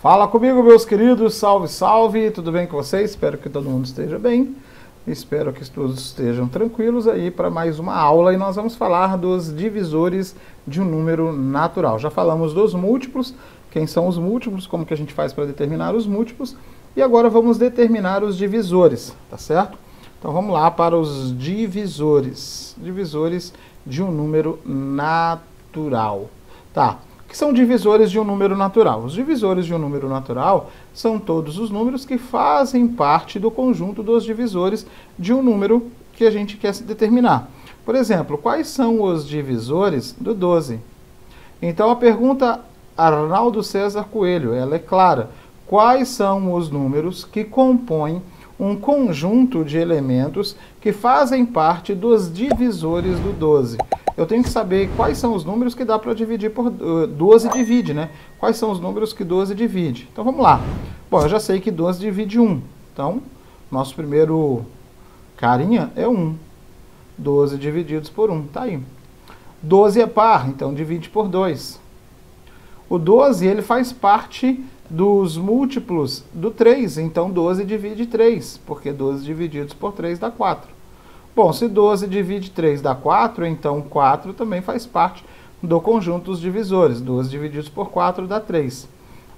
Fala comigo, meus queridos, salve, salve, tudo bem com vocês? Espero que todo mundo esteja bem, espero que todos estejam tranquilos aí para mais uma aula e nós vamos falar dos divisores de um número natural. Já falamos dos múltiplos, quem são os múltiplos, como que a gente faz para determinar os múltiplos, e agora vamos determinar os divisores, tá certo? Então vamos lá para os divisores, divisores de um número natural, tá? Que são divisores de um número natural. Os divisores de um número natural são todos os números que fazem parte do conjunto dos divisores de um número que a gente quer determinar. Por exemplo, quais são os divisores do 12? Então a pergunta Arnaldo César Coelho, ela é clara. Quais são os números que compõem um conjunto de elementos que fazem parte dos divisores do 12? Eu tenho que saber quais são os números que dá para dividir por 12 divide, né? Quais são os números que 12 divide? Então vamos lá. Bom, eu já sei que 12 divide 1. Então, nosso primeiro carinha é 1. 12 divididos por 1, tá aí. 12 é par, então divide por 2. O 12, ele faz parte dos múltiplos do 3, então 12 divide 3, porque 12 divididos por 3 dá 4. Bom, se 12 divide 3 dá 4, então 4 também faz parte do conjunto dos divisores. 12 divididos por 4 dá 3.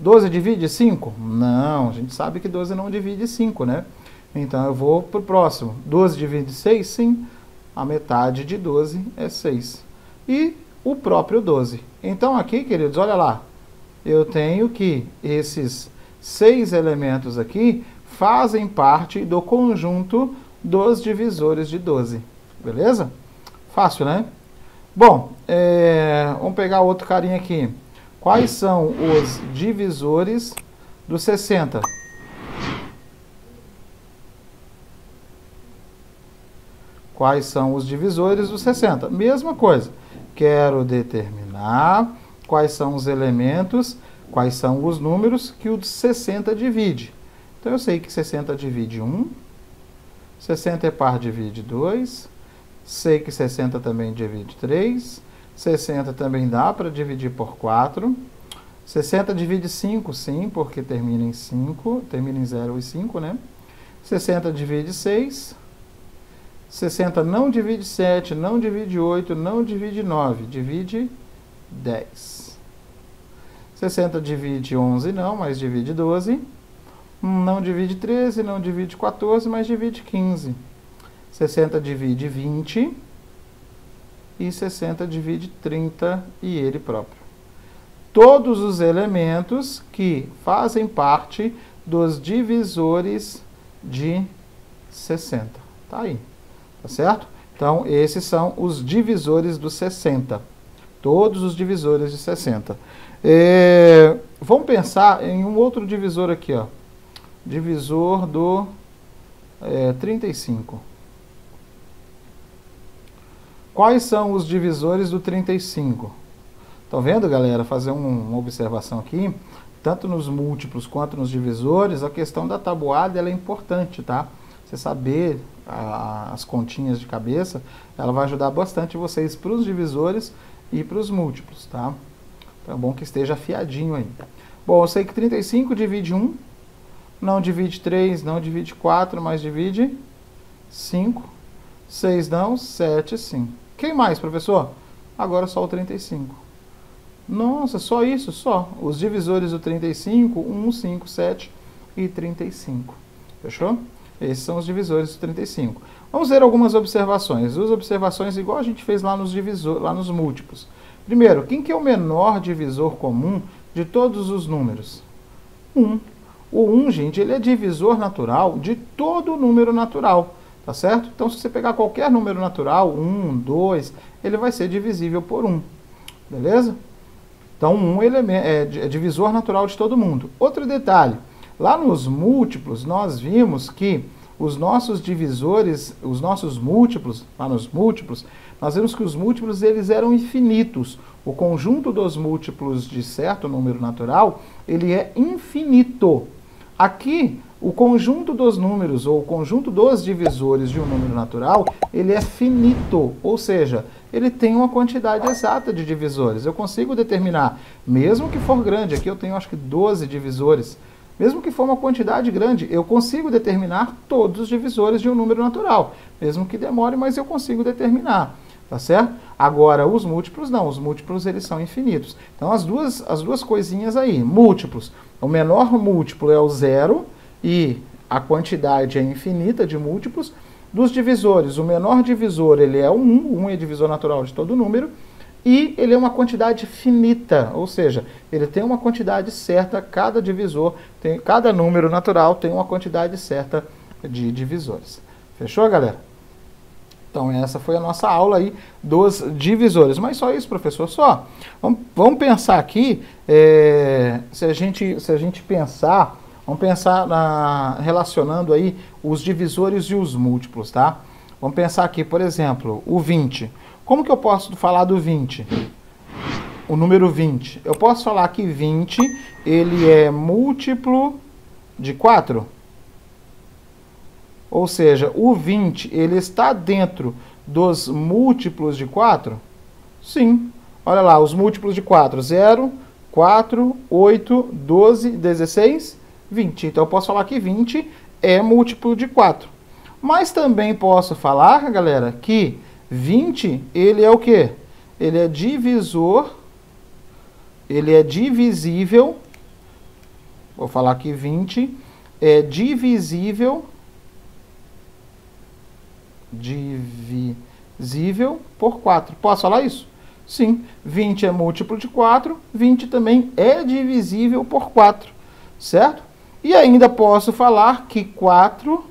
12 divide 5? Não, a gente sabe que 12 não divide 5, né? Então eu vou para o próximo. 12 divide 6? Sim. A metade de 12 é 6. E o próprio 12. Então aqui, queridos, olha lá. Eu tenho que esses 6 elementos aqui fazem parte do conjunto dos divisores de 12, beleza? Fácil, né? Bom, vamos pegar outro carinha aqui. Quais são os divisores do 60? Quais são os divisores do 60? Mesma coisa. Quero determinar quais são os elementos, quais são os números que o 60 divide. Então eu sei que 60 divide 1. 60 é par, divide 2. Sei que 60 também divide 3. 60 também dá para dividir por 4. 60 divide 5, sim, porque termina em 5, termina em 0 e 5, né? 60 divide 6. 60 não divide 7, não divide 8, não divide 9, divide 10. 60 divide 11, não, mas divide 12. Não divide 13, não divide 14, mas divide 15. 60 divide 20 e 60 divide 30 e ele próprio. Todos os elementos que fazem parte dos divisores de 60. Tá aí, tá certo? Então, esses são os divisores do 60. Todos os divisores de 60. Vamos pensar em um outro divisor aqui, ó. Divisor do 35. Quais são os divisores do 35? Estão vendo, galera? Fazer uma observação aqui. Tanto nos múltiplos quanto nos divisores, a questão da tabuada ela é importante, tá? Você saber as continhas de cabeça, ela vai ajudar bastante vocês para os divisores e para os múltiplos, tá? Então é bom que esteja afiadinho aí. Bom, eu sei que 35 divide 1. Não divide 3, não divide 4, mas divide 5. 6 não, 7 sim. Quem mais, professor? Agora só o 35. Nossa, só isso? Só. Os divisores do 35, 1, 5, 7 e 35. Fechou? Esses são os divisores do 35. Vamos ver algumas observações. As observações igual a gente fez lá nos múltiplos. Primeiro, quem que é o menor divisor comum de todos os números? 1. O 1, gente, ele é divisor natural de todo número natural, tá certo? Então, se você pegar qualquer número natural, 1, 2, ele vai ser divisível por 1, beleza? Então, 1 é divisor natural de todo mundo. Outro detalhe, lá nos múltiplos, nós vimos que os nossos divisores, os nossos múltiplos, lá nos múltiplos, nós vimos que os múltiplos eles eram infinitos. O conjunto dos múltiplos de certo número natural, ele é infinito. Aqui, O conjunto dos números, ou o conjunto dos divisores de um número natural, ele é finito, ou seja, ele tem uma quantidade exata de divisores. Eu consigo determinar, mesmo que for grande, aqui eu tenho acho que 12 divisores, mesmo que for uma quantidade grande, eu consigo determinar todos os divisores de um número natural. Mesmo que demore, mas eu consigo determinar. Tá certo? Agora, os múltiplos não. Os múltiplos, eles são infinitos. Então, as duas coisinhas aí. Múltiplos. O menor múltiplo é o zero e a quantidade é infinita de múltiplos. Dos divisores, o menor divisor, ele é o 1. 1 é divisor natural de todo número. E ele é uma quantidade finita, ou seja, ele tem uma quantidade certa, cada divisor, cada número natural tem uma quantidade certa de divisores. Fechou, galera? Então, essa foi a nossa aula aí dos divisores. Mas só isso, professor? Só. Vamos pensar aqui, se a gente pensar, vamos pensar relacionando aí os divisores e os múltiplos, tá? Vamos pensar aqui, por exemplo, o 20. Como que eu posso falar do 20? O número 20. Eu posso falar que 20, ele é múltiplo de 4? Ou seja, o 20, ele está dentro dos múltiplos de 4? Sim. Olha lá, os múltiplos de 4. 0, 4, 8, 12, 16, 20. Então, eu posso falar que 20 é múltiplo de 4. Mas também posso falar, galera, que 20, ele é o quê? Ele é divisor, ele é divisível, vou falar que 20 é divisível por 4. Posso falar isso? Sim, 20 é múltiplo de 4, 20 também é divisível por 4, certo? E ainda posso falar que 4,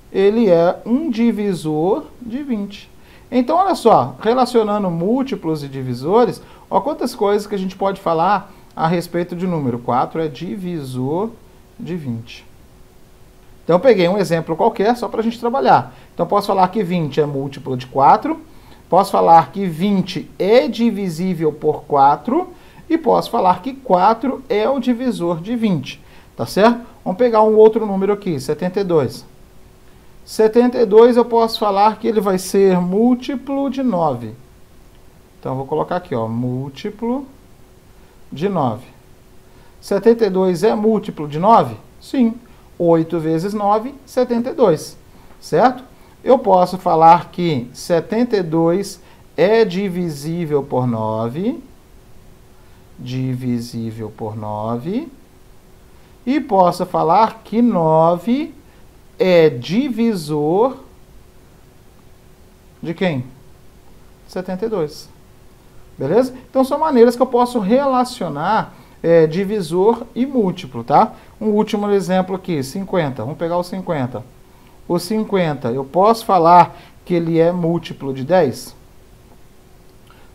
ele é um divisor de 20. Então, olha só, relacionando múltiplos e divisores, olha quantas coisas que a gente pode falar a respeito de número. 4 é divisor de 20. Então, eu peguei um exemplo qualquer só para a gente trabalhar. Então, posso falar que 20 é múltiplo de 4, posso falar que 20 é divisível por 4 e posso falar que 4 é o divisor de 20. Tá certo? Vamos pegar um outro número aqui, 72. 72 eu posso falar que ele vai ser múltiplo de 9. Então, eu vou colocar aqui, ó, múltiplo de 9. 72 é múltiplo de 9? Sim. 8 vezes 9, 72. Certo? Eu posso falar que 72 é divisível por 9. Divisível por 9. E posso falar que 9 é divisor de quem? 72. Beleza? Então, são maneiras que eu posso relacionar divisor e múltiplo, tá? Um último exemplo aqui, 50. Vamos pegar o 50. O 50, eu posso falar que ele é múltiplo de 10?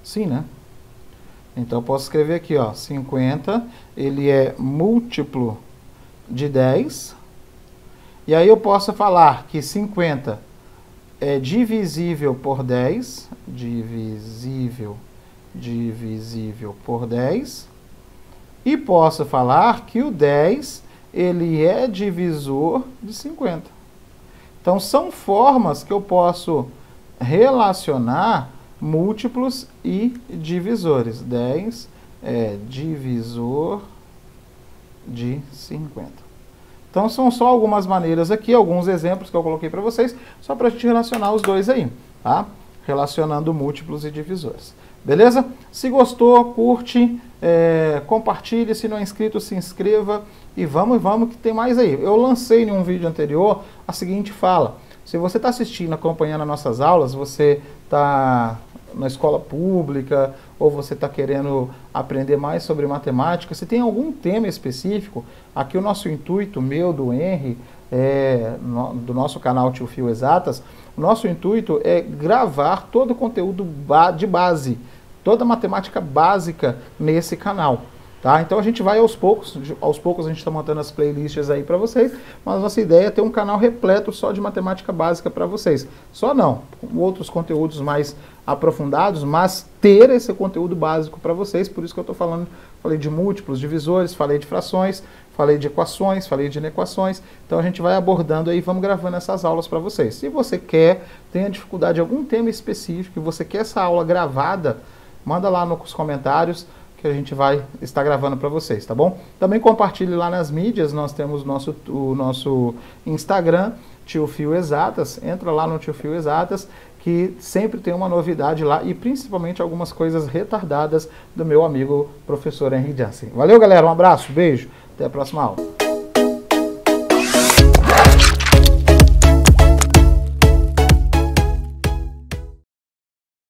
Sim, né? Então, eu posso escrever aqui, ó, 50, ele é múltiplo de 10. E aí eu posso falar que 50 é divisível por 10, divisível por 10, e posso falar que o 10, ele é divisor de 50. Então, são formas que eu posso relacionar múltiplos e divisores. 10 é divisor de 50. Então, são só algumas maneiras aqui, alguns exemplos que eu coloquei para vocês, só para a gente relacionar os dois aí, tá? Relacionando múltiplos e divisores. Beleza? Se gostou, curte, compartilhe, se não é inscrito, se inscreva e vamos que tem mais aí. Eu lancei em um vídeo anterior a seguinte fala: se você está assistindo, acompanhando as nossas aulas, você está na escola pública ou você está querendo aprender mais sobre matemática, se tem algum tema específico, aqui o nosso intuito, meu, do Henry, do nosso canal Tio Fio Exatas, o nosso intuito é gravar todo o conteúdo de base, toda a matemática básica nesse canal. Tá? Então a gente vai aos poucos a gente está montando as playlists aí para vocês, mas a nossa ideia é ter um canal repleto só de matemática básica para vocês. Só não, com outros conteúdos mais aprofundados, mas ter esse conteúdo básico para vocês, por isso que eu estou falando, falei de múltiplos, divisores, falei de frações, falei de equações, falei de inequações, então a gente vai abordando aí, vamos gravando essas aulas para vocês. Se você tem dificuldade em algum tema específico e você quer essa aula gravada, manda lá nos comentários, que a gente vai estar gravando para vocês, tá bom? Também compartilhe lá nas mídias, nós temos o nosso Instagram, Tio Fio Exatas, entra lá no Tio Fio Exatas, que sempre tem uma novidade lá e principalmente algumas coisas retardadas do meu amigo professor Henry Jansen. Valeu, galera, um abraço, beijo, até a próxima aula.